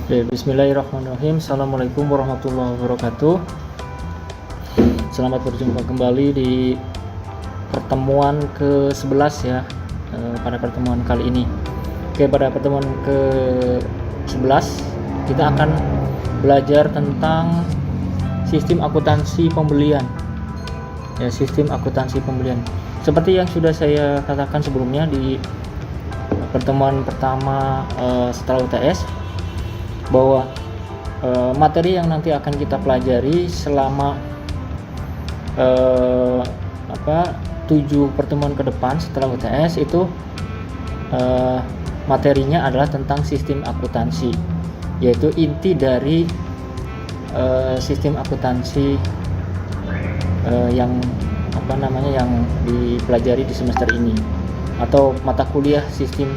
Bismillahirrahmanirrahim. Assalamualaikum warahmatullahi wabarakatuh. Selamat berjumpa kembali di pertemuan ke-11 ya, pada pertemuan kali ini. Oke, pada pertemuan ke-11 kita akan belajar tentang sistem akuntansi pembelian. Ya, sistem akuntansi pembelian. Seperti yang sudah saya katakan sebelumnya di pertemuan pertama setelah UTS, bahwa materi yang nanti akan kita pelajari selama 7 pertemuan ke depan setelah UTS itu materinya adalah tentang sistem akuntansi, yaitu inti dari sistem akuntansi yang dipelajari di semester ini, atau mata kuliah sistem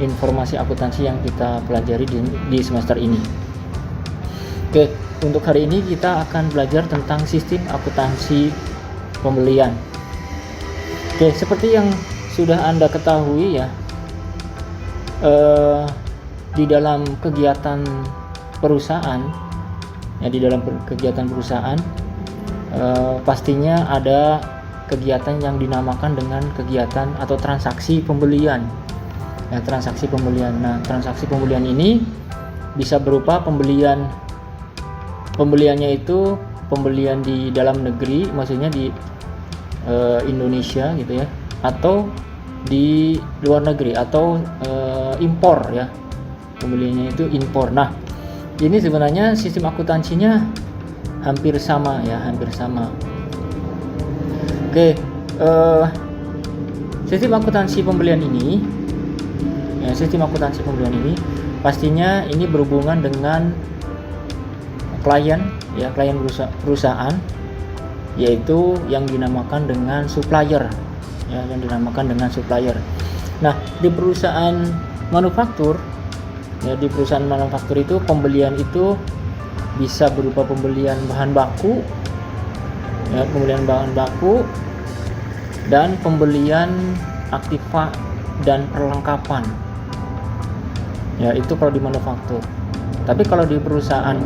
informasi akuntansi yang kita pelajari di semester ini. Oke, untuk hari ini kita akan belajar tentang sistem akuntansi pembelian. Oke, seperti yang sudah Anda ketahui ya, di dalam kegiatan perusahaan pastinya ada kegiatan yang dinamakan dengan kegiatan atau transaksi pembelian. Nah, transaksi pembelian ini bisa berupa pembeliannya itu pembelian di dalam negeri, maksudnya di Indonesia gitu ya, atau di luar negeri, atau impor ya. Pembeliannya itu impor. Nah, ini sebenarnya sistem akuntansinya hampir sama. Oke, sistem akuntansi pembelian ini pastinya ini berhubungan dengan klien perusahaan, yaitu yang dinamakan dengan supplier. Nah, di perusahaan manufaktur itu pembelian itu bisa berupa pembelian bahan baku dan pembelian aktiva dan perlengkapan. Ya, itu kalau di manufaktur. Tapi kalau di perusahaan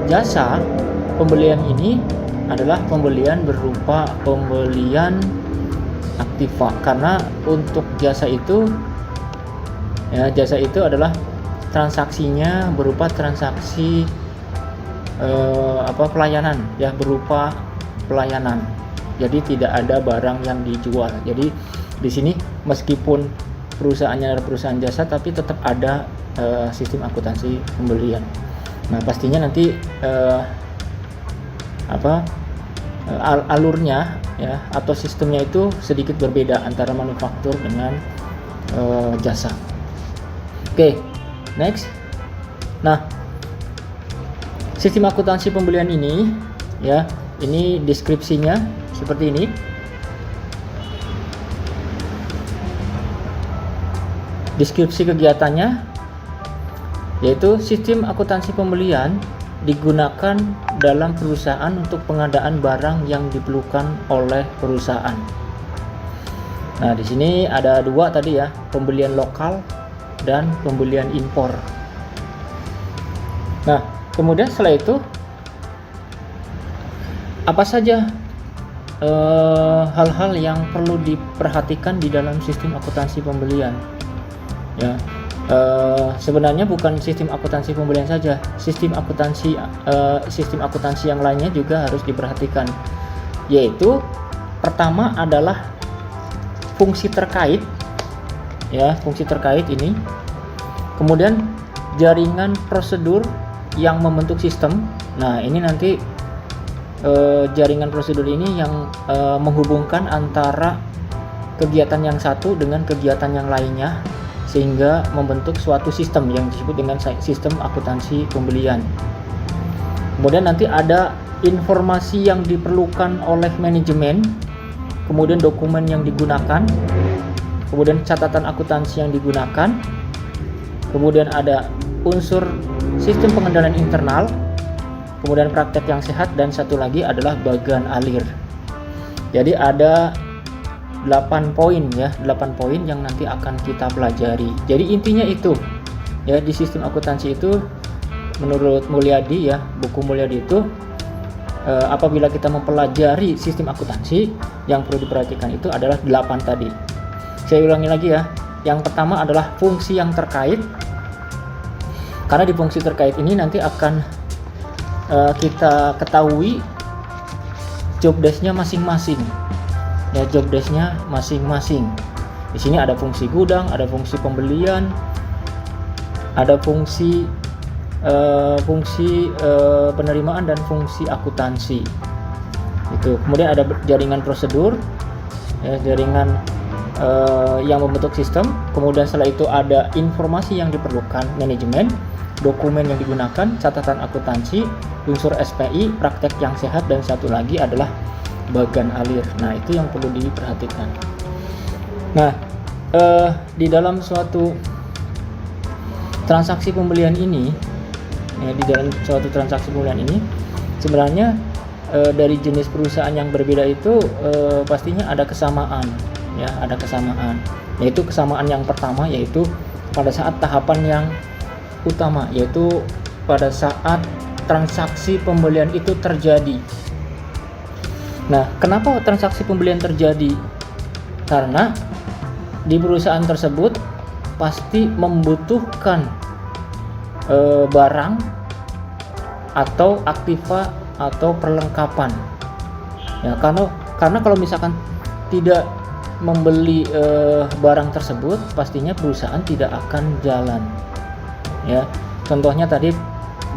jasa, pembelian ini adalah pembelian berupa pembelian aktiva, karena untuk jasa itu adalah transaksinya berupa transaksi pelayanan ya, berupa pelayanan. Jadi tidak ada barang yang dijual. Jadi di sini meskipun perusahaannya adalah perusahaan jasa, tapi tetap ada sistem akuntansi pembelian. Nah, pastinya nanti alurnya ya, atau sistemnya itu sedikit berbeda antara manufaktur dengan jasa. Oke, next. Nah, sistem akuntansi pembelian ini ya, ini deskripsinya seperti ini. Deskripsi kegiatannya yaitu sistem akuntansi pembelian digunakan dalam perusahaan untuk pengadaan barang yang diperlukan oleh perusahaan. Nah, di sini ada dua tadi ya, pembelian lokal dan pembelian impor. Nah, kemudian setelah itu apa saja hal-hal yang perlu diperhatikan di dalam sistem akuntansi pembelian? Ya, sebenarnya bukan sistem akuntansi pembelian saja, sistem akuntansi yang lainnya juga harus diperhatikan. Yaitu pertama adalah fungsi terkait ini. Kemudian jaringan prosedur yang membentuk sistem. Nah, ini nanti jaringan prosedur ini yang menghubungkan antara kegiatan yang satu dengan kegiatan yang lainnya, sehingga membentuk suatu sistem yang disebut dengan sistem akuntansi pembelian. Kemudian nanti ada informasi yang diperlukan oleh manajemen, kemudian dokumen yang digunakan, kemudian catatan akuntansi yang digunakan, kemudian ada unsur sistem pengendalian internal, kemudian praktek yang sehat, dan satu lagi adalah bagan alir. Jadi ada 8 poin ya, 8 poin yang nanti akan kita pelajari. Jadi intinya itu, Ya, di sistem akuntansi itu menurut Mulyadi ya, buku Mulyadi itu apabila kita mempelajari sistem akuntansi, yang perlu diperhatikan itu adalah 8 tadi. Saya ulangi lagi ya. Yang pertama adalah fungsi yang terkait. Karena di fungsi terkait ini nanti akan kita ketahui job desk-nya masing-masing. Ya, job desk-nya masing-masing. Di sini ada fungsi gudang, ada fungsi pembelian, ada fungsi penerimaan dan fungsi akuntansi. Itu. Kemudian ada jaringan prosedur, ya, jaringan yang membentuk sistem. Kemudian setelah itu ada informasi yang diperlukan, manajemen, dokumen yang digunakan, catatan akuntansi, unsur SPI, praktek yang sehat, dan satu lagi adalah bagan alir. Nah, itu yang perlu diperhatikan. Nah, di dalam suatu transaksi pembelian ini, ya, di dalam suatu transaksi pembelian ini sebenarnya dari jenis perusahaan yang berbeda itu pastinya ada kesamaan, ya, ada kesamaan. Yaitu kesamaan yang pertama yaitu pada saat tahapan yang utama, yaitu pada saat transaksi pembelian itu terjadi. Nah, kenapa transaksi pembelian terjadi? Karena di perusahaan tersebut pasti membutuhkan barang atau aktiva atau perlengkapan. Ya, karena kalau misalkan tidak membeli barang tersebut, pastinya perusahaan tidak akan jalan. Ya, contohnya tadi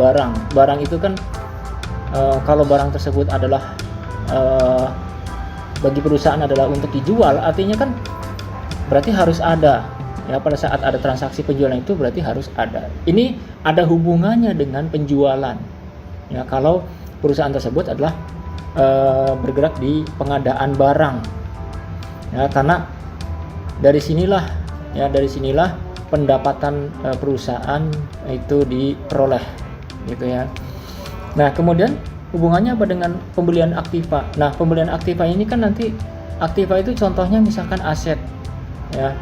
barang itu kan kalau barang tersebut adalah bagi perusahaan adalah untuk dijual, artinya kan berarti harus ada, ya, pada saat ada transaksi penjualan itu berarti harus ada. Ini ada hubungannya dengan penjualan, ya, kalau perusahaan tersebut adalah bergerak di pengadaan barang, ya, karena dari sinilah pendapatan perusahaan itu diperoleh, gitu ya. Nah, kemudian hubungannya apa dengan pembelian aktiva? Nah, pembelian aktiva ini kan nanti aktiva itu contohnya misalkan aset, ya,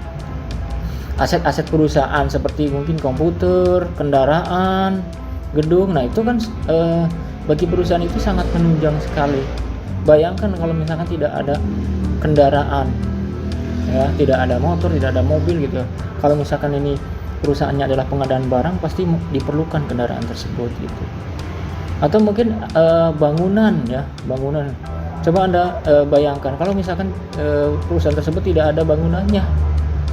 aset-aset perusahaan seperti mungkin komputer, kendaraan, gedung. Nah, itu kan bagi perusahaan itu sangat menunjang sekali. Bayangkan kalau misalkan tidak ada kendaraan, ya, tidak ada motor, tidak ada mobil gitu. Kalau misalkan ini perusahaannya adalah pengadaan barang, pasti diperlukan kendaraan tersebut gitu. Atau mungkin bangunan, ya, bangunan. Coba Anda bayangkan kalau misalkan perusahaan tersebut tidak ada bangunannya,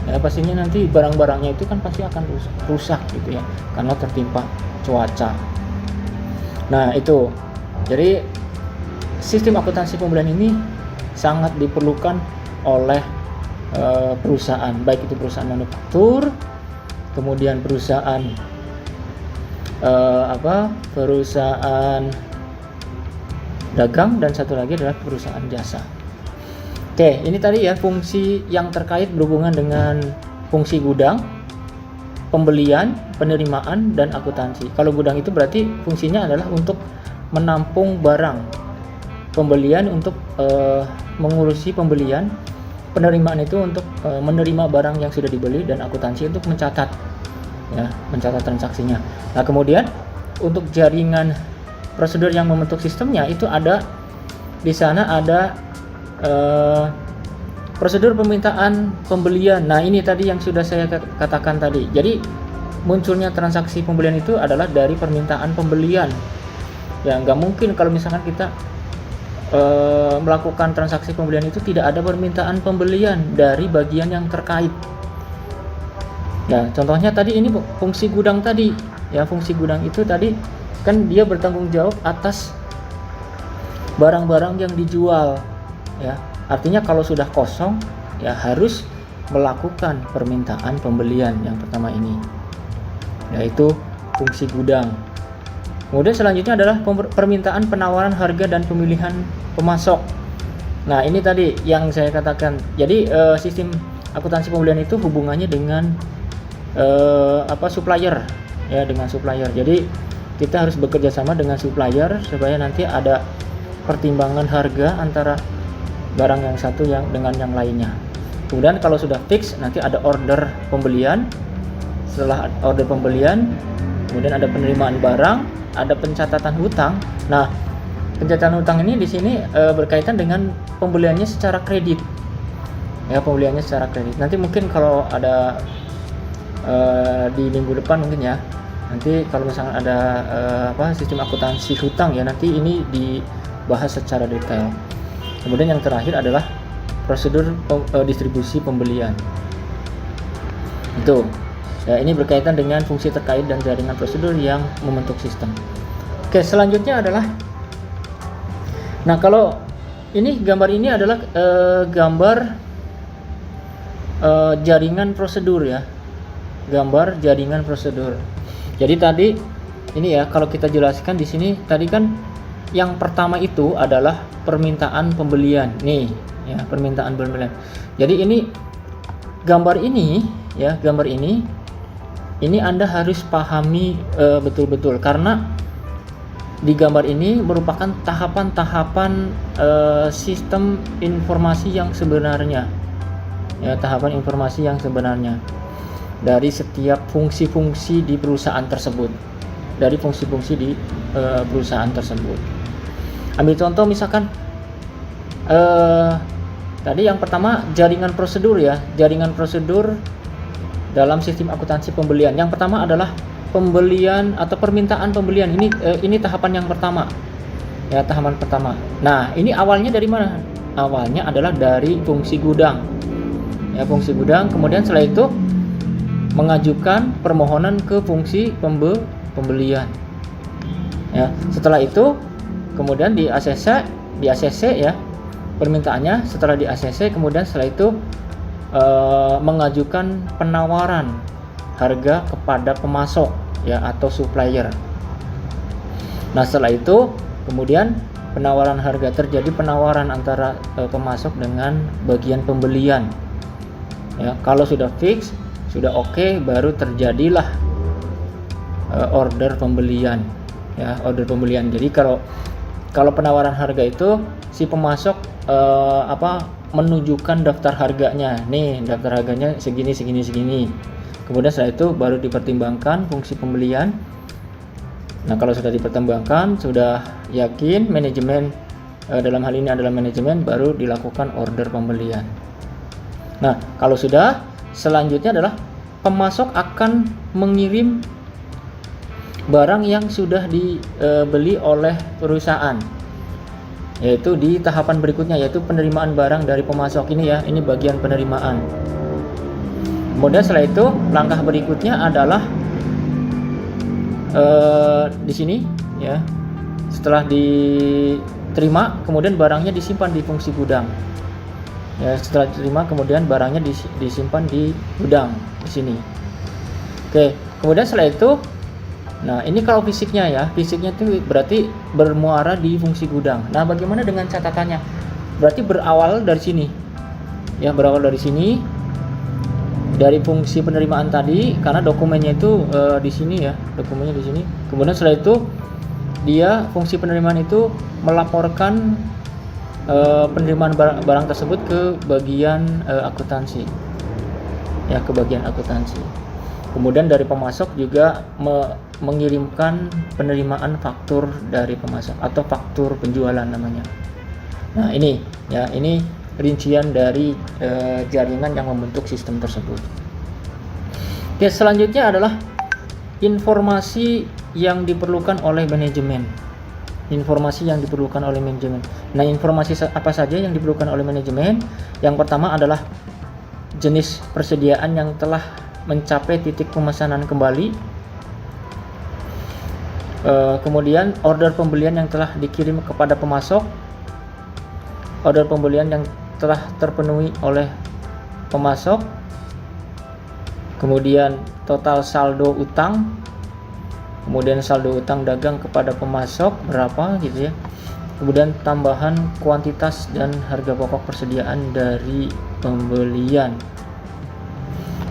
ya, pastinya nanti barang-barangnya itu kan pasti akan rusak gitu ya, karena tertimpa cuaca. Nah, itu. Jadi sistem akuntansi pembelian ini sangat diperlukan oleh perusahaan, baik itu perusahaan manufaktur, kemudian perusahaan perusahaan dagang, dan satu lagi adalah perusahaan jasa. Oke, ini tadi ya fungsi yang terkait berhubungan dengan fungsi gudang, pembelian, penerimaan, dan akuntansi. Kalau gudang itu berarti fungsinya adalah untuk menampung barang, pembelian untuk mengurusi pembelian, penerimaan itu untuk menerima barang yang sudah dibeli, dan akuntansi untuk mencatat, ya, mencatat transaksinya. Nah, kemudian untuk jaringan prosedur yang membentuk sistemnya itu ada di sana ada prosedur permintaan pembelian. Nah, ini tadi yang sudah saya katakan tadi. Jadi munculnya transaksi pembelian itu adalah dari permintaan pembelian. Ya, nggak mungkin kalau misalkan kita melakukan transaksi pembelian itu tidak ada permintaan pembelian dari bagian yang terkait. Ya, contohnya tadi ini fungsi gudang tadi. Ya, fungsi gudang itu tadi kan dia bertanggung jawab atas barang-barang yang dijual, ya. Artinya kalau sudah kosong, ya harus melakukan permintaan pembelian yang pertama ini, yaitu fungsi gudang. Kemudian selanjutnya adalah permintaan penawaran harga dan pemilihan pemasok. Nah, ini tadi yang saya katakan. Jadi sistem akuntansi pembelian itu hubungannya dengan supplier, ya, dengan supplier. Jadi kita harus bekerja sama dengan supplier supaya nanti ada pertimbangan harga antara barang yang satu dengan yang lainnya. Kemudian kalau sudah fix, nanti ada order pembelian setelah order pembelian, kemudian ada penerimaan barang, ada pencatatan hutang. Nah, pencatatan hutang ini di sini berkaitan dengan pembeliannya secara kredit. Ya, pembeliannya secara kredit. Nanti mungkin kalau ada di minggu depan mungkin ya. Nanti kalau misalnya ada sistem akuntansi hutang ya, nanti ini dibahas secara detail. Kemudian yang terakhir adalah prosedur distribusi pembelian. Itu. Ya, ini berkaitan dengan fungsi terkait dan jaringan prosedur yang membentuk sistem. Oke, selanjutnya adalah, nah kalau ini gambar ini adalah gambar jaringan prosedur ya, gambar jaringan prosedur. Jadi tadi ini ya, kalau kita jelaskan di sini tadi kan yang pertama itu adalah permintaan pembelian nih ya, permintaan pembelian. Jadi ini gambar ini ya, gambar ini Anda harus pahami betul-betul, karena di gambar ini merupakan tahapan-tahapan sistem informasi yang sebenarnya ya, tahapan informasi yang sebenarnya dari setiap fungsi-fungsi di perusahaan tersebut, dari fungsi-fungsi di perusahaan tersebut. Ambil contoh misalkan tadi yang pertama jaringan prosedur ya, jaringan prosedur dalam sistem akuntansi pembelian. Yang pertama adalah pembelian atau permintaan pembelian. Ini tahapan yang pertama. Ya, tahapan pertama. Nah, ini awalnya dari mana? Awalnya adalah dari fungsi gudang. Ya, fungsi gudang. Kemudian setelah itu mengajukan permohonan ke fungsi pembelian. Ya, setelah itu kemudian di ACC ya permintaannya. Setelah di ACC kemudian setelah itu mengajukan penawaran harga kepada pemasok ya atau supplier. Nah, setelah itu kemudian penawaran harga, terjadi penawaran antara pemasok dengan bagian pembelian. Ya, kalau sudah fix, sudah oke, baru terjadilah order pembelian. Ya, order pembelian. Jadi kalau penawaran harga itu si pemasok menunjukkan daftar harganya. Nih, daftar harganya segini. Kemudian setelah itu baru dipertimbangkan fungsi pembelian. Nah, kalau sudah dipertimbangkan, sudah yakin manajemen, dalam hal ini adalah manajemen, baru dilakukan order pembelian. Nah, kalau sudah, selanjutnya adalah pemasok akan mengirim barang yang sudah dibeli oleh perusahaan, yaitu di tahapan berikutnya, yaitu penerimaan barang dari pemasok. Ini ya, ini bagian penerimaan. Kemudian setelah itu langkah berikutnya adalah di sini ya, setelah diterima kemudian barangnya disimpan di fungsi gudang. Ya, setelah diterima kemudian barangnya disimpan di gudang di sini. Oke, kemudian setelah itu, nah ini kalau fisiknya ya, fisiknya itu berarti bermuara di fungsi gudang. Nah, bagaimana dengan catatannya? Berarti berawal dari sini. Ya, berawal dari sini, dari fungsi penerimaan tadi, karena dokumennya itu di sini ya, dokumennya di sini. Kemudian setelah itu dia fungsi penerimaan itu melaporkan penerimaan barang tersebut ke bagian akuntansi. Ya, ke bagian akuntansi. Kemudian dari pemasok juga mengirimkan penerimaan faktur dari pemasok atau faktur penjualan namanya. Nah, ini ya, ini rincian dari jaringan yang membentuk sistem tersebut. Oke, selanjutnya adalah informasi yang diperlukan oleh manajemen. Informasi yang diperlukan oleh manajemen. Nah, informasi apa saja yang diperlukan oleh manajemen? Yang pertama adalah jenis persediaan yang telah mencapai titik pemesanan kembali. Kemudian order pembelian yang telah dikirim kepada pemasok, order pembelian yang telah terpenuhi oleh pemasok, kemudian total saldo utang, kemudian saldo utang dagang kepada pemasok berapa gitu ya, kemudian tambahan kuantitas dan harga pokok persediaan dari pembelian.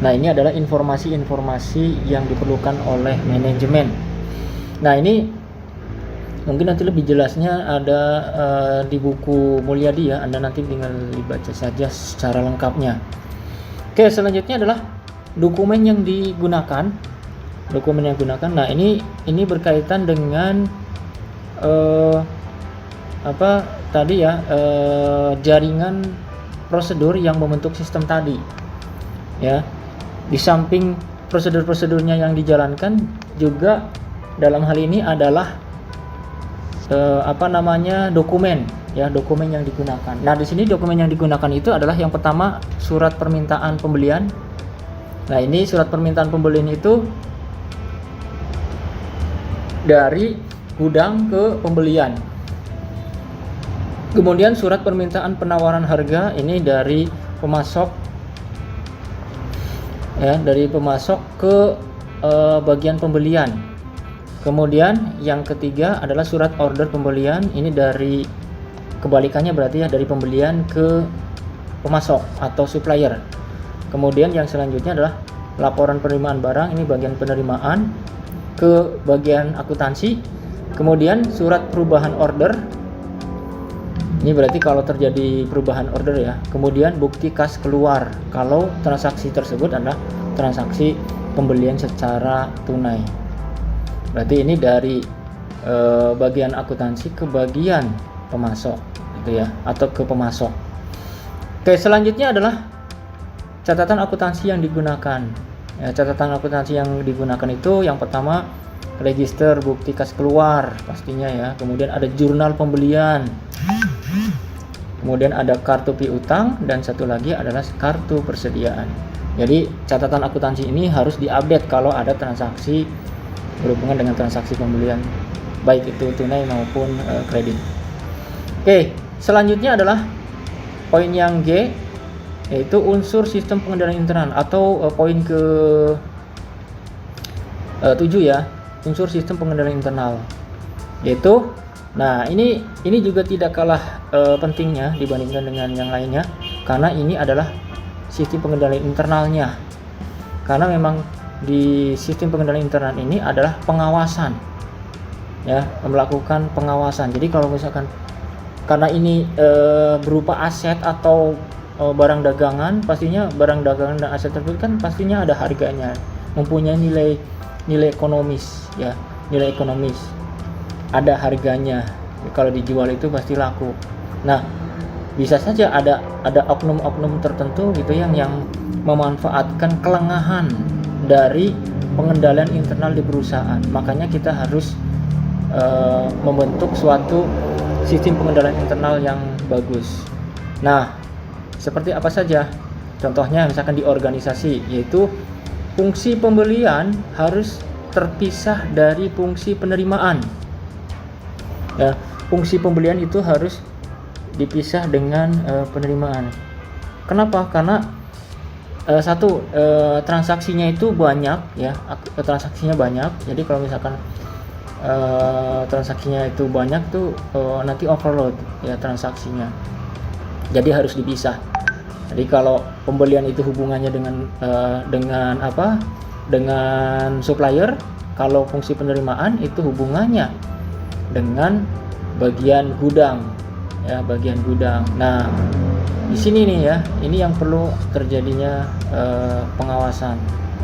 Nah, ini adalah informasi-informasi yang diperlukan oleh manajemen. Nah, ini mungkin nanti lebih jelasnya ada di buku Mulyadi ya, Anda nanti tinggal dibaca saja secara lengkapnya. Oke, selanjutnya adalah dokumen yang digunakan. Nah, ini berkaitan dengan jaringan prosedur yang membentuk sistem tadi, ya. Di samping prosedur-prosedurnya yang dijalankan, juga dalam hal ini adalah dokumen yang digunakan. Nah, di sini dokumen yang digunakan itu adalah yang pertama surat permintaan pembelian. Nah, ini surat permintaan pembelian itu dari gudang ke pembelian. Kemudian surat permintaan penawaran harga ini dari pemasok, ya, dari pemasok ke bagian pembelian. Kemudian yang ketiga adalah surat order pembelian, ini dari kebalikannya berarti ya, dari pembelian ke pemasok atau supplier. Kemudian yang selanjutnya adalah laporan penerimaan barang, ini bagian penerimaan ke bagian akuntansi. Kemudian surat perubahan order, ini berarti kalau terjadi perubahan order ya. Kemudian bukti kas keluar kalau transaksi tersebut adalah transaksi pembelian secara tunai. Berarti ini dari bagian akuntansi ke bagian pemasok gitu ya, atau ke pemasok. Oke, selanjutnya adalah catatan akuntansi yang digunakan. Ya, catatan akuntansi yang digunakan itu yang pertama register bukti kas keluar pastinya ya. Kemudian ada jurnal pembelian. Kemudian ada kartu piutang dan satu lagi adalah kartu persediaan. Jadi catatan akuntansi ini harus diupdate kalau ada transaksi berhubungan dengan transaksi pembelian, baik itu tunai maupun kredit. Oke, selanjutnya adalah poin yang G, yaitu unsur sistem pengendalian internal, atau poin ke 7 ya, unsur sistem pengendalian internal. Yaitu, nah ini juga tidak kalah pentingnya dibandingkan dengan yang lainnya, karena ini adalah sistem pengendalian internalnya. Karena memang di sistem pengendalian internal ini adalah pengawasan, ya, melakukan pengawasan. Jadi kalau misalkan karena ini berupa aset atau barang dagangan, pastinya barang dagangan dan aset tersebut kan pastinya ada harganya, mempunyai nilai ekonomis ya, nilai ekonomis, ada harganya. Kalau dijual itu pasti laku. Nah, bisa saja ada oknum-oknum tertentu gitu yang memanfaatkan kelengahan dari pengendalian internal di perusahaan. Makanya kita harus membentuk suatu sistem pengendalian internal yang bagus. Nah, seperti apa saja? Contohnya misalkan di organisasi, yaitu fungsi pembelian harus terpisah dari fungsi penerimaan. Ya, fungsi pembelian itu harus dipisah dengan penerimaan. Kenapa? Karena transaksinya itu banyak ya, transaksinya banyak. Jadi kalau misalkan transaksinya itu banyak tuh nanti overload ya transaksinya. Jadi harus dipisah. Jadi kalau pembelian itu hubungannya dengan supplier, kalau fungsi penerimaan itu hubungannya dengan bagian gudang ya, bagian gudang. Nah, di sini nih ya, ini yang perlu terjadinya pengawasan.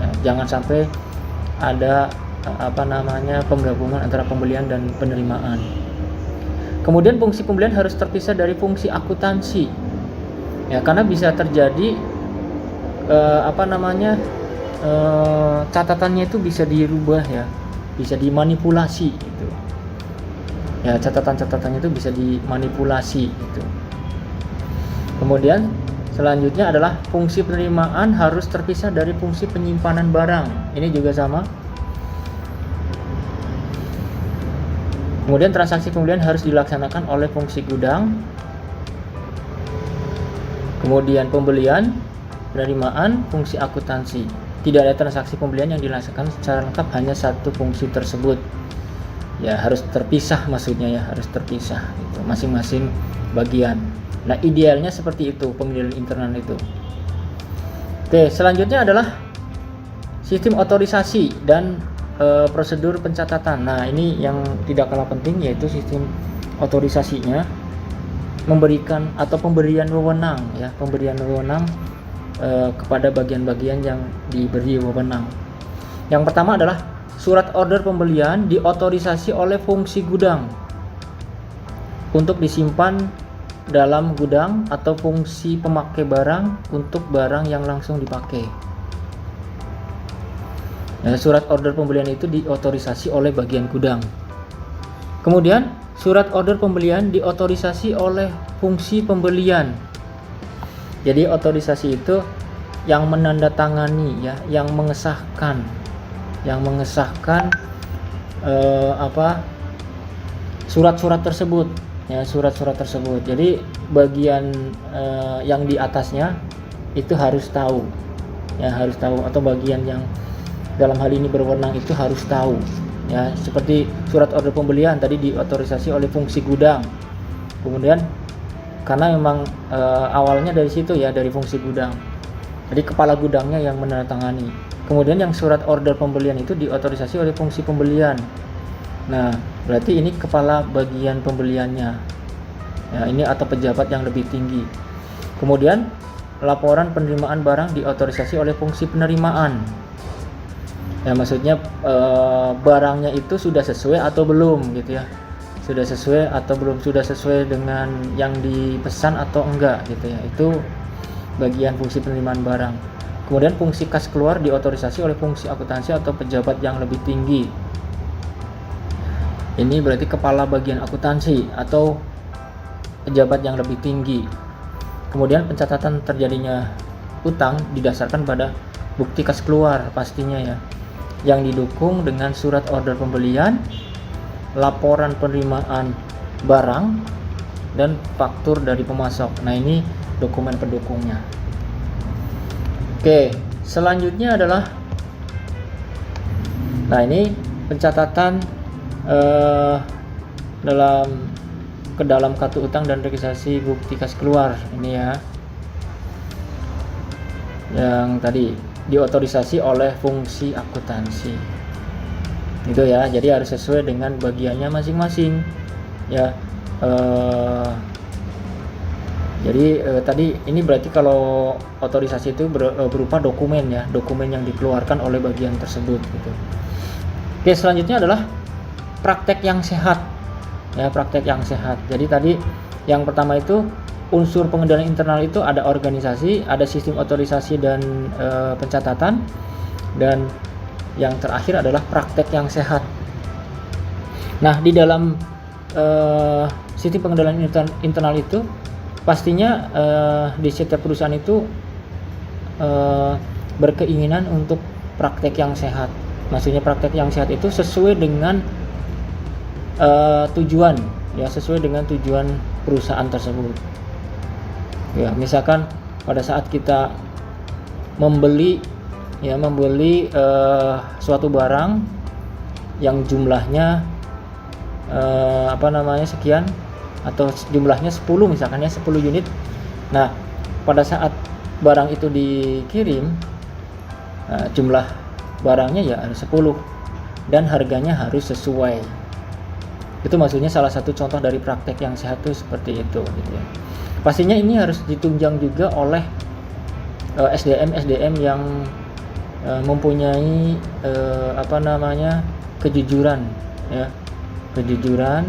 Ya, jangan sampai ada penggabungan antara pembelian dan penerimaan. Kemudian fungsi pembelian harus terpisah dari fungsi akuntansi. Ya, karena bisa terjadi catatannya itu bisa dirubah ya, bisa dimanipulasi gitu. Ya, catatan-catatannya itu bisa dimanipulasi gitu. Kemudian selanjutnya adalah fungsi penerimaan harus terpisah dari fungsi penyimpanan barang. Ini juga sama. Kemudian transaksi pembelian harus dilaksanakan oleh fungsi gudang. Kemudian pembelian, penerimaan, fungsi akuntansi. Tidak ada transaksi pembelian yang dilaksanakan secara lengkap hanya satu fungsi tersebut. Ya, harus terpisah, maksudnya ya, harus terpisah gitu, masing-masing bagian. Nah, idealnya seperti itu pengendalian internal itu. Oke, selanjutnya adalah sistem otorisasi dan prosedur pencatatan. Nah, ini yang tidak kalah penting, yaitu sistem otorisasinya, memberikan atau pemberian wewenang ya, pemberian wewenang kepada bagian-bagian yang diberi wewenang. Yang pertama adalah surat order pembelian diotorisasi oleh fungsi gudang untuk disimpan dalam gudang atau fungsi pemakai barang untuk barang yang langsung dipakai. Surat order pembelian itu diotorisasi oleh bagian gudang. Kemudian surat order pembelian diotorisasi oleh fungsi pembelian. Jadi otorisasi itu yang menandatangani, ya, yang mengesahkan surat-surat tersebut, ya, surat-surat tersebut. Jadi bagian yang di atasnya itu harus tahu, ya, harus tahu, atau bagian yang dalam hal ini berwenang itu harus tahu, ya. Seperti surat order pembelian tadi diotorisasi oleh fungsi gudang. Kemudian karena memang awalnya dari situ, ya, dari fungsi gudang. Jadi kepala gudangnya yang menandatangani. Kemudian yang surat order pembelian itu diotorisasi oleh fungsi pembelian. Nah, berarti ini kepala bagian pembeliannya, ya, ini atau pejabat yang lebih tinggi. Kemudian laporan penerimaan barang diotorisasi oleh fungsi penerimaan. Ya, maksudnya barangnya itu sudah sesuai atau belum, gitu ya. Sudah sesuai atau belum, sudah sesuai dengan yang dipesan atau enggak, gitu ya. Itu bagian fungsi penerimaan barang. Kemudian fungsi kas keluar diotorisasi oleh fungsi akuntansi atau pejabat yang lebih tinggi. Ini berarti kepala bagian akuntansi atau pejabat yang lebih tinggi. Kemudian pencatatan terjadinya utang didasarkan pada bukti kas keluar pastinya, ya, yang didukung dengan surat order pembelian, laporan penerimaan barang, dan faktur dari pemasok. Nah, ini dokumen pendukungnya. Oke, selanjutnya adalah, nah, ini pencatatan ke dalam kartu utang dan registrasi bukti kas keluar ini, ya, yang tadi diotorisasi oleh fungsi akuntansi itu, ya. Jadi harus sesuai dengan bagiannya masing-masing, ya. Jadi tadi ini berarti kalau otorisasi itu berupa dokumen, ya, dokumen yang dikeluarkan oleh bagian tersebut, gitu. Oke, selanjutnya adalah praktek yang sehat, ya, praktek yang sehat. Jadi tadi yang pertama itu unsur pengendalian internal itu ada organisasi, ada sistem otorisasi dan pencatatan, dan yang terakhir adalah praktek yang sehat. Nah, di dalam sistem pengendalian internal itu pastinya di setiap perusahaan itu berkeinginan untuk praktek yang sehat. Maksudnya praktek yang sehat itu sesuai dengan tujuan, ya, sesuai dengan tujuan perusahaan tersebut. Ya, misalkan pada saat kita membeli suatu barang yang jumlahnya sekian, atau jumlahnya 10 misalkan, ya, 10 unit. Nah, pada saat barang itu dikirim, jumlah barangnya ya harus 10 dan harganya harus sesuai. Itu maksudnya salah satu contoh dari praktek yang sehat itu seperti itu, gitu ya. Pastinya ini harus ditunjang juga oleh SDM yang mempunyai kejujuran, ya, kejujuran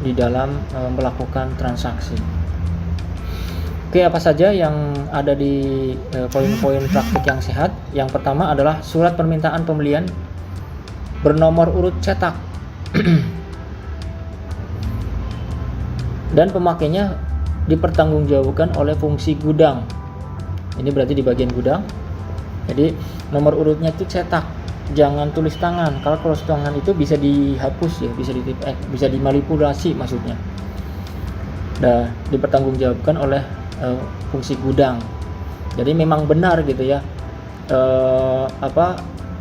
di dalam melakukan transaksi. Oke, apa saja yang ada di poin-poin praktik yang sehat? Yang pertama adalah surat permintaan pembelian bernomor urut cetak dan pemakainya dipertanggungjawabkan oleh fungsi gudang. Ini berarti di bagian gudang. Jadi nomor urutnya itu cetak, jangan tulis tangan. Kalau tulis tangan itu bisa dihapus, ya, bisa dimanipulasi maksudnya. Nah, dipertanggungjawabkan oleh fungsi gudang. Jadi memang benar, gitu ya,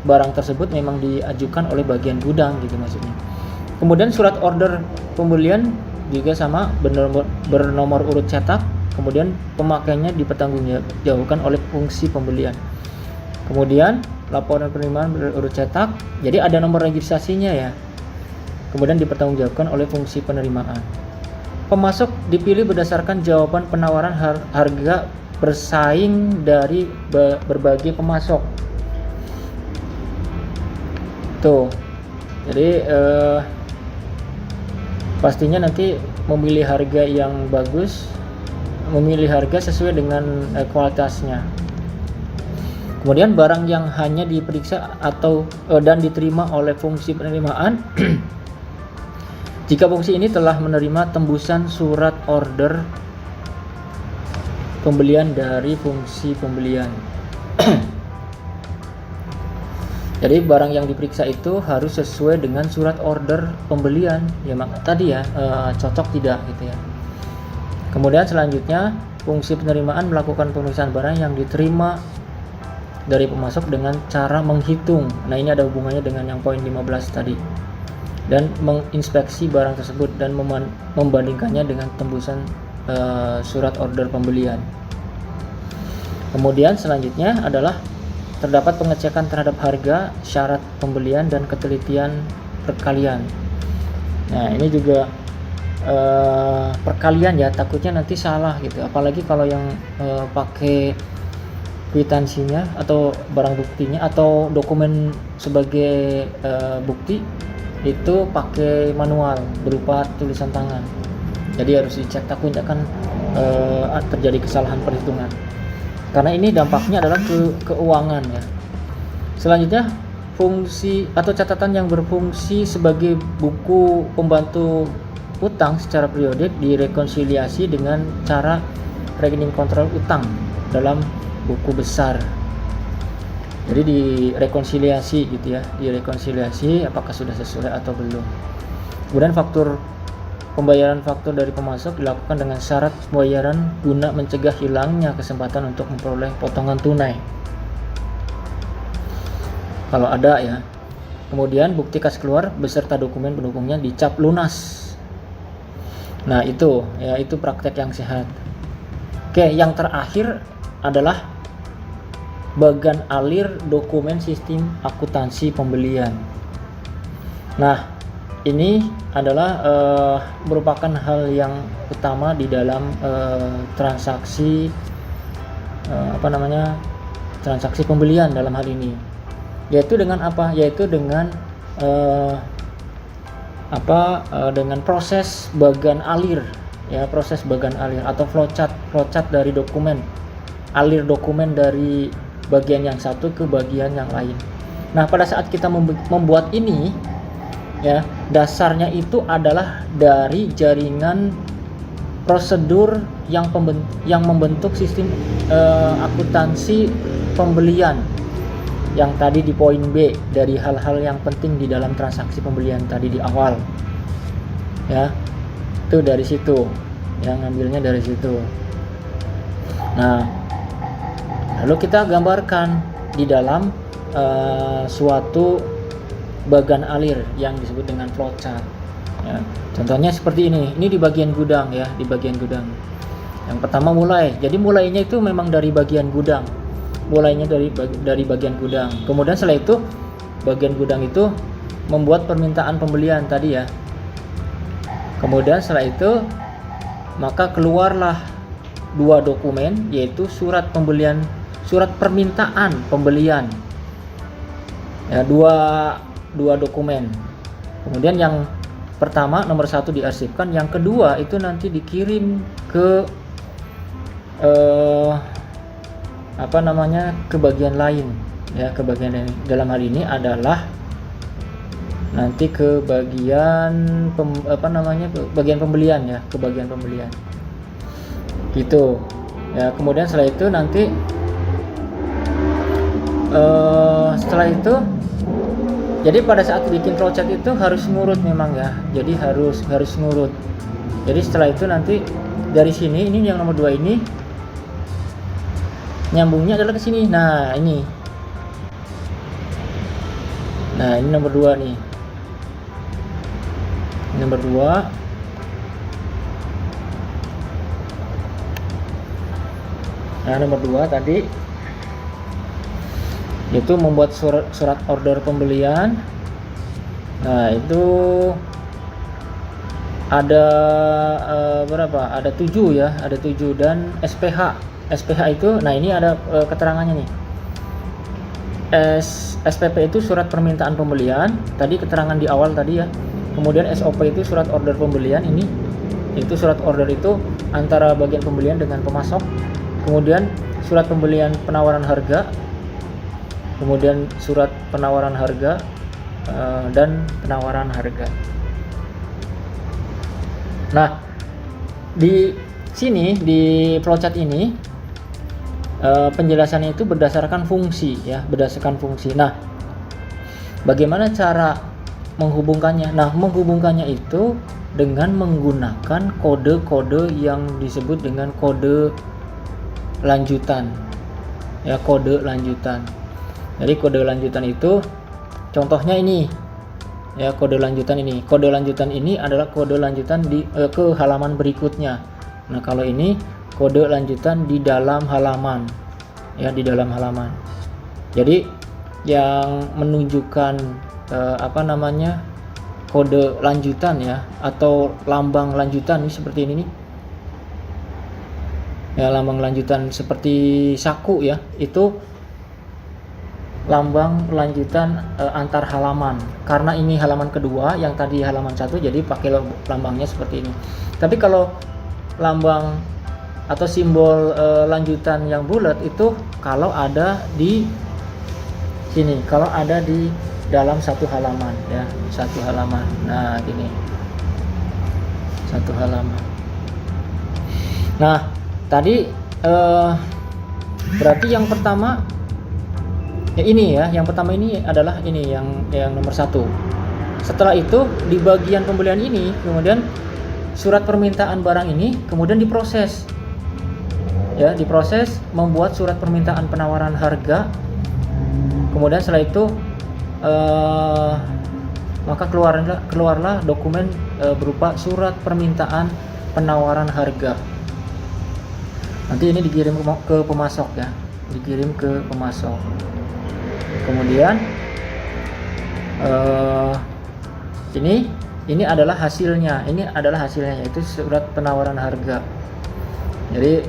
barang tersebut memang diajukan oleh bagian gudang, gitu maksudnya. Kemudian surat order pembelian juga sama, bernomor urut cetak, kemudian pemakainya dipertanggungjawabkan oleh fungsi pembelian. Kemudian laporan penerimaan berurut cetak, jadi ada nomor registrasinya, ya, kemudian dipertanggungjawabkan oleh fungsi penerimaan. Pemasok dipilih berdasarkan jawaban penawaran harga bersaing dari berbagai pemasok. Tuh, jadi pastinya nanti memilih harga yang bagus, memilih harga sesuai dengan kualitasnya. Kemudian barang yang hanya diperiksa atau dan diterima oleh fungsi penerimaan jika fungsi ini telah menerima tembusan surat order pembelian dari fungsi pembelian. Jadi barang yang diperiksa itu harus sesuai dengan surat order pembelian. Ya maka tadi ya cocok tidak gitu ya. Kemudian selanjutnya fungsi penerimaan melakukan pemeriksaan barang yang diterima dari pemasok dengan cara menghitung. Nah, ini ada hubungannya dengan yang poin 15 tadi. Dan menginspeksi barang tersebut dan membandingkannya dengan tembusan surat order pembelian. Kemudian selanjutnya adalah terdapat pengecekan terhadap harga, syarat pembelian dan ketelitian perkalian. Nah, ini juga perkalian ya, takutnya nanti salah gitu. Apalagi kalau yang pakai kwitansinya atau barang buktinya atau dokumen sebagai bukti itu pakai manual berupa tulisan tangan. Jadi harus dicek, takutnya kan terjadi kesalahan perhitungan. Karena ini dampaknya adalah keuangan ya. Selanjutnya fungsi atau catatan yang berfungsi sebagai buku pembantu utang secara periodik direkonsiliasi dengan cara rekening kontrol utang dalam buku besar. Jadi direkonsiliasi gitu ya, direkonsiliasi apakah sudah sesuai atau belum. Kemudian pembayaran faktur dari pemasok dilakukan dengan syarat pembayaran guna mencegah hilangnya kesempatan untuk memperoleh potongan tunai kalau ada ya. Kemudian bukti kas keluar beserta dokumen pendukungnya dicap lunas. Nah itu ya, itu praktek yang sehat. Oke, yang terakhir adalah bagan alir dokumen sistem akuntansi pembelian. Nah, ini adalah merupakan hal yang utama di dalam transaksi transaksi pembelian dalam hal ini. Yaitu dengan apa? Yaitu dengan dengan proses bagan alir ya, proses bagan alir atau flowchart dari dokumen, alir dokumen dari bagian yang satu ke bagian yang lain. Nah, pada saat kita membuat ini ya, dasarnya itu adalah dari jaringan prosedur yang membentuk sistem akuntansi pembelian yang tadi di poin B, dari hal-hal yang penting di dalam transaksi pembelian tadi di awal ya. Itu dari situ, yang ngambilnya dari situ. Nah, lalu kita gambarkan di dalam suatu bagan alir yang disebut dengan flowchart ya. Contohnya seperti ini di bagian gudang ya, di bagian gudang. Yang pertama mulainya itu memang dari bagian gudang, mulainya dari bagian gudang. Kemudian setelah itu bagian gudang itu membuat permintaan pembelian tadi ya. Kemudian setelah itu maka keluarlah dua dokumen, yaitu surat permintaan pembelian ya, dua dokumen. Kemudian yang pertama nomor 1 diarsipkan, yang kedua itu nanti dikirim ke ke bagian lain ya, ke bagian lain. Dalam hal ini adalah nanti ke bagian bagian pembelian ya, ke bagian pembelian gitu ya. Kemudian setelah itu nanti setelah itu, jadi pada saat bikin flowchart itu harus ngurut memang ya, jadi harus ngurut. Jadi setelah itu nanti dari sini, ini yang nomor 2 ini nyambungnya adalah ke sini. Nah ini nomor 2 nih, nomor 2. Nah nomor 2 tadi itu membuat surat order pembelian. Nah itu ada berapa? Ada 7 ya, ada 7, dan SPH SPH itu, nah ini ada keterangannya nih. SPP itu surat permintaan pembelian, tadi keterangan di awal tadi ya. Kemudian SOP itu surat order pembelian, ini itu surat order itu antara bagian pembelian dengan pemasok. Kemudian surat pembelian penawaran harga, kemudian surat penawaran harga dan penawaran harga. Nah, di sini di flowchart ini penjelasannya itu berdasarkan fungsi ya, berdasarkan fungsi. Nah, bagaimana cara menghubungkannya? Nah, menghubungkannya itu dengan menggunakan kode-kode yang disebut dengan kode lanjutan ya, kode lanjutan. Jadi kode lanjutan itu contohnya ini ya, kode lanjutan ini. Kode lanjutan ini adalah kode lanjutan ke halaman berikutnya. Nah, kalau ini kode lanjutan di dalam halaman ya, di dalam halaman. Jadi yang menunjukkan kode lanjutan ya, atau lambang lanjutan ini seperti ini nih ya, lambang lanjutan seperti saku ya, itu lambang lanjutan antar halaman. Karena ini halaman kedua, yang tadi halaman 1, jadi pakai lambangnya seperti ini. Tapi kalau lambang atau simbol lanjutan yang bulat itu kalau ada di sini, kalau ada di dalam satu halaman ya, satu halaman. Nah, gini, satu halaman. Nah, tadi berarti yang pertama ya ini ya, yang pertama ini adalah ini yang nomor 1. Setelah itu di bagian pembelian ini kemudian surat permintaan barang ini kemudian diproses ya, diproses membuat surat permintaan penawaran harga. Kemudian setelah itu maka keluarlah dokumen berupa surat permintaan penawaran harga. Nanti ini dikirim ke pemasok ya, dikirim ke pemasok. Kemudian ini adalah hasilnya, yaitu surat penawaran harga. Jadi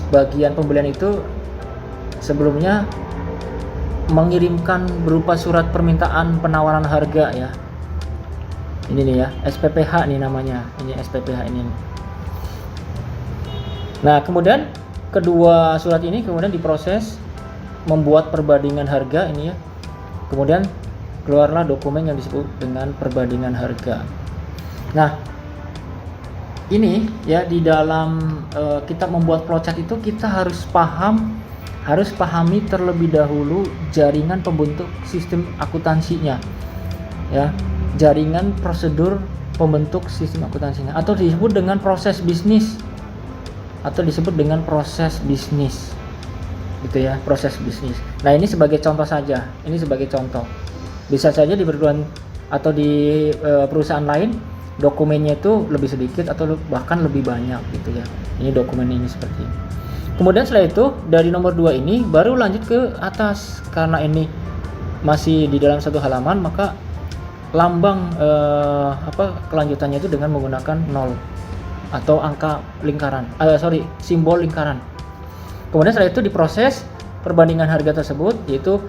bagian pembelian itu sebelumnya mengirimkan berupa surat permintaan penawaran harga ya. Ini nih ya, SPPH nih namanya, ini SPPH ini. Nah, kemudian kedua surat ini kemudian diproses membuat perbandingan harga ini ya. Kemudian keluarlah dokumen yang disebut dengan perbandingan harga. Nah, ini ya, di dalam kita membuat flowchart itu kita harus pahami terlebih dahulu jaringan pembentuk sistem akuntansinya ya, jaringan prosedur pembentuk sistem akuntansinya, atau disebut dengan proses bisnis, gitu ya, proses bisnis. Nah, ini sebagai contoh saja, bisa saja di perguruan atau di perusahaan lain dokumennya itu lebih sedikit atau bahkan lebih banyak gitu ya. Ini dokumen ini seperti ini. Kemudian setelah itu dari nomor 2 ini baru lanjut ke atas. Karena ini masih di dalam satu halaman, maka lambang kelanjutannya itu dengan menggunakan 0 atau angka lingkaran, simbol lingkaran. Kemudian setelah itu diproses perbandingan harga tersebut, yaitu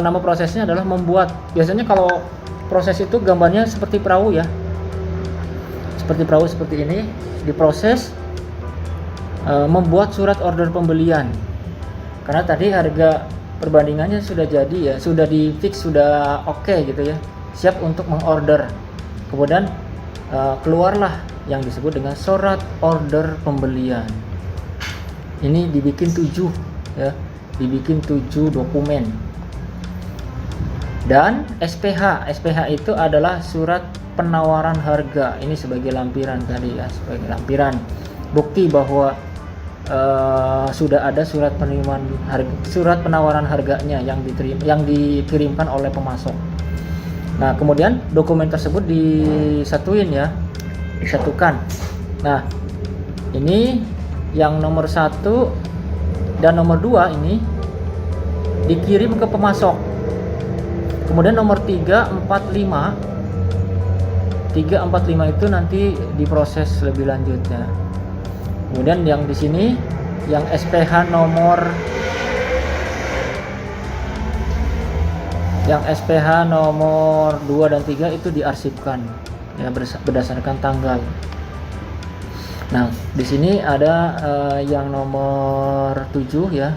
nama prosesnya adalah membuat. Biasanya kalau proses itu gambarnya seperti perahu ya, seperti ini, diproses membuat surat order pembelian. Karena tadi harga perbandingannya sudah jadi ya, sudah di fix, sudah oke gitu ya, siap untuk mengorder. Kemudian keluarlah yang disebut dengan surat order pembelian. Ini dibikin 7 ya, dibikin 7 dokumen. Dan SPH itu adalah surat penawaran harga. Ini sebagai lampiran tadi ya, sebagai lampiran bukti bahwa sudah ada surat penawaran harganya yang dikirimkan oleh pemasok. Nah, kemudian dokumen tersebut disatukan. Nah, ini yang nomor 1 dan nomor 2 ini dikirim ke pemasok. Kemudian nomor 3, 4, 5 itu nanti diproses lebih lanjutnya. Kemudian yang di sini yang SPH nomor 2 dan 3 itu diarsipkan ya berdasarkan tanggal. Nah, di sini ada yang nomor 7 ya.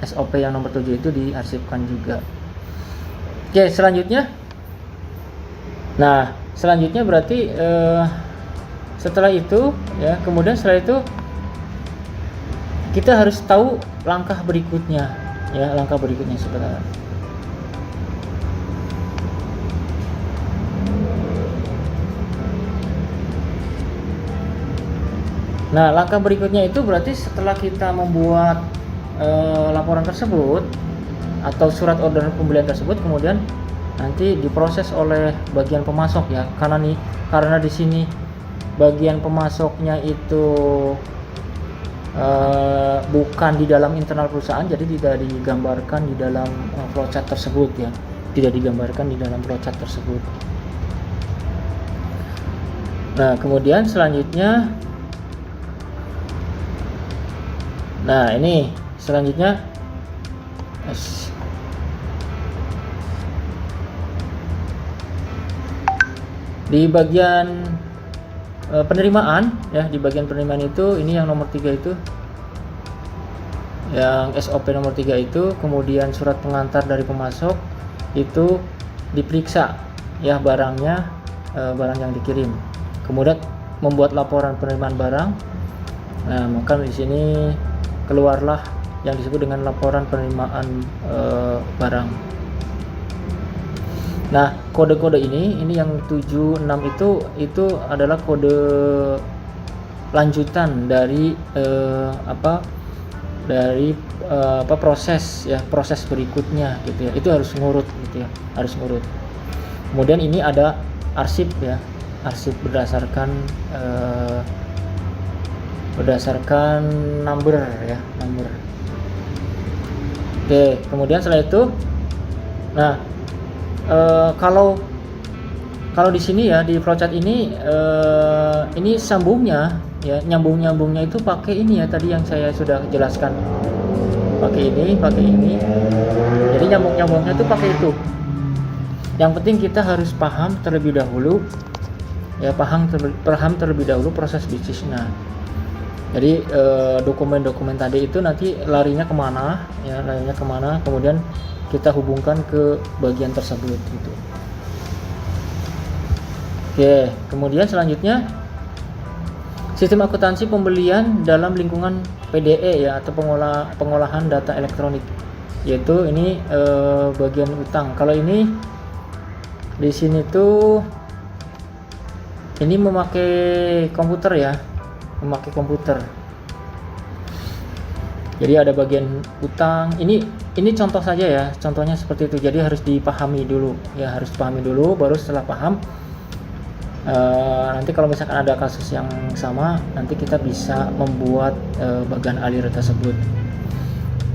SOP yang nomor 7 itu diarsipkan juga. Oke, selanjutnya. Nah, selanjutnya berarti setelah itu ya, kemudian setelah itu kita harus tahu langkah berikutnya ya, langkah berikutnya sebenarnya. Nah, langkah berikutnya itu berarti setelah kita membuat laporan tersebut atau surat order pembelian tersebut, kemudian nanti diproses oleh bagian pemasok ya. Karena di sini bagian pemasoknya itu bukan di dalam internal perusahaan, jadi tidak digambarkan di dalam flowchart tersebut ya. Tidak digambarkan di dalam flowchart tersebut. Nah, kemudian selanjutnya, nah ini selanjutnya di bagian penerimaan ya, di bagian penerimaan itu ini yang nomor 3 itu, yang SOP nomor 3 itu, kemudian surat pengantar dari pemasok itu diperiksa ya barangnya, barang yang dikirim, kemudian membuat laporan penerimaan barang. Nah, maka di sini keluarlah yang disebut dengan laporan penerimaan barang. Nah, kode-kode ini yang 76 itu adalah kode lanjutan dari proses ya, proses berikutnya gitu ya. Itu harus ngurut gitu ya, harus ngurut. Kemudian ini ada arsip ya, arsip berdasarkan number ya, number. Oke, kemudian setelah itu, nah kalau di sini ya, di flowchart ini sambungnya ya, nyambungnya itu pakai ini ya, tadi yang saya sudah jelaskan, pakai ini, jadi nyambungnya itu pakai itu. Yang penting kita harus paham terlebih dahulu ya, paham terlebih dahulu proses bisnisnya. Jadi dokumen-dokumen tadi itu nanti larinya kemana ya, kemudian kita hubungkan ke bagian tersebut gitu. Oke, kemudian selanjutnya sistem akuntansi pembelian dalam lingkungan PDE ya, atau pengolahan data elektronik, yaitu ini bagian utang. Kalau ini di sini tuh ini memakai komputer ya, memakai komputer. Jadi ada bagian utang. Ini contoh saja ya, contohnya seperti itu. Jadi harus dipahami dulu ya, baru setelah paham nanti kalau misalkan ada kasus yang sama, nanti kita bisa membuat bagian alir tersebut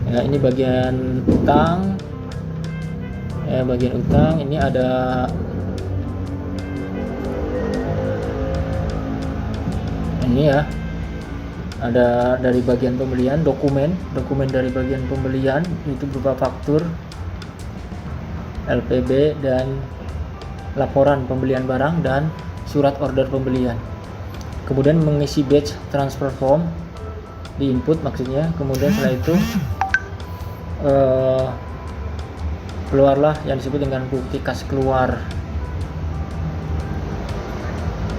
ya. Ini bagian utang ya, bagian utang. Ini ada ini ya, ada dari bagian pembelian, dokumen dari bagian pembelian itu berupa faktur, LPB, dan laporan pembelian barang dan surat order pembelian. Kemudian mengisi batch transfer form, di input maksudnya. Kemudian setelah itu keluarlah yang disebut dengan bukti kas keluar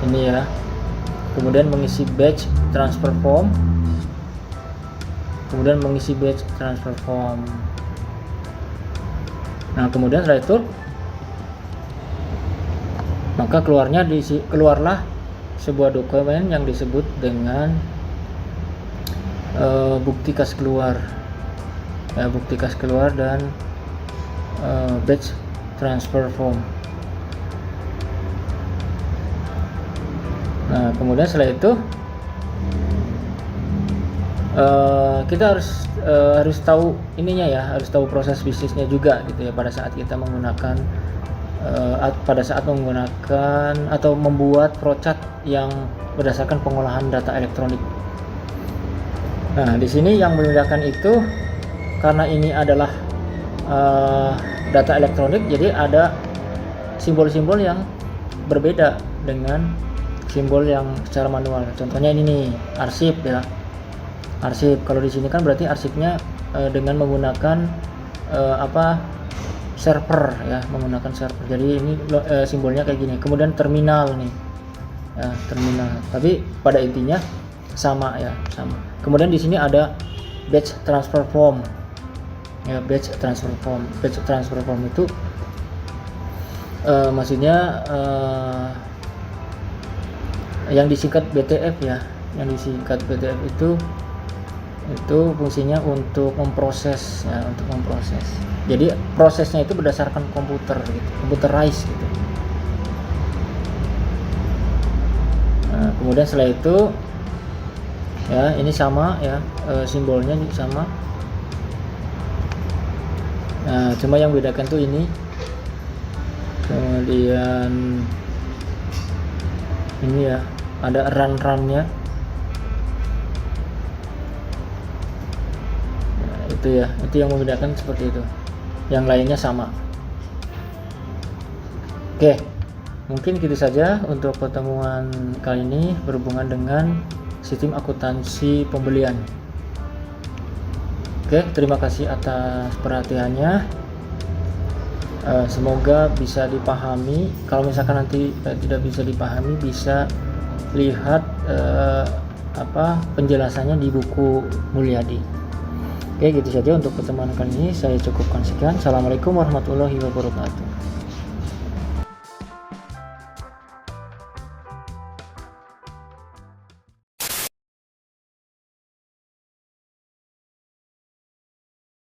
ini ya. Kemudian mengisi batch transfer form, nah kemudian setelah itu maka keluarlah sebuah dokumen yang disebut dengan bukti kas keluar ya, bukti kas keluar dan batch transfer form. Nah, kemudian setelah itu kita harus tahu ininya ya, harus tahu proses bisnisnya juga gitu ya, pada saat kita menggunakan atau membuat flowchart yang berdasarkan pengolahan data elektronik. Nah, di sini yang membedakan itu karena ini adalah data elektronik, jadi ada simbol-simbol yang berbeda dengan simbol yang secara manual. Contohnya ini nih, arsip ya. Arsip. Kalau di sini kan berarti arsipnya dengan menggunakan server ya, menggunakan server. Jadi ini simbolnya kayak gini. Kemudian terminal nih. Ya, terminal. Tapi pada intinya sama ya, sama. Kemudian di sini ada batch transfer form. Ya, batch transfer form. Batch transfer form itu maksudnya yang disingkat BTF ya. Yang disingkat BTF itu fungsinya untuk memproses ya, untuk memproses. Jadi prosesnya itu berdasarkan komputer gitu, computerized gitu. Nah, kemudian setelah itu ya, ini sama ya, simbolnya sama. Nah, cuma yang bedakan tuh ini. Kemudian ini ya, ada run-runnya. Nah, itu ya, itu yang membedakan seperti itu. Yang lainnya sama. Oke, mungkin gitu saja untuk pertemuan kali ini berhubungan dengan sistem akuntansi pembelian. Oke, terima kasih atas perhatiannya. Semoga bisa dipahami. Kalau misalkan nanti tidak bisa dipahami, bisa lihat penjelasannya di buku Mulyadi. Oke, gitu saja untuk pertemuan kali ini. Saya cukupkan sekian. Assalamualaikum warahmatullahi wabarakatuh.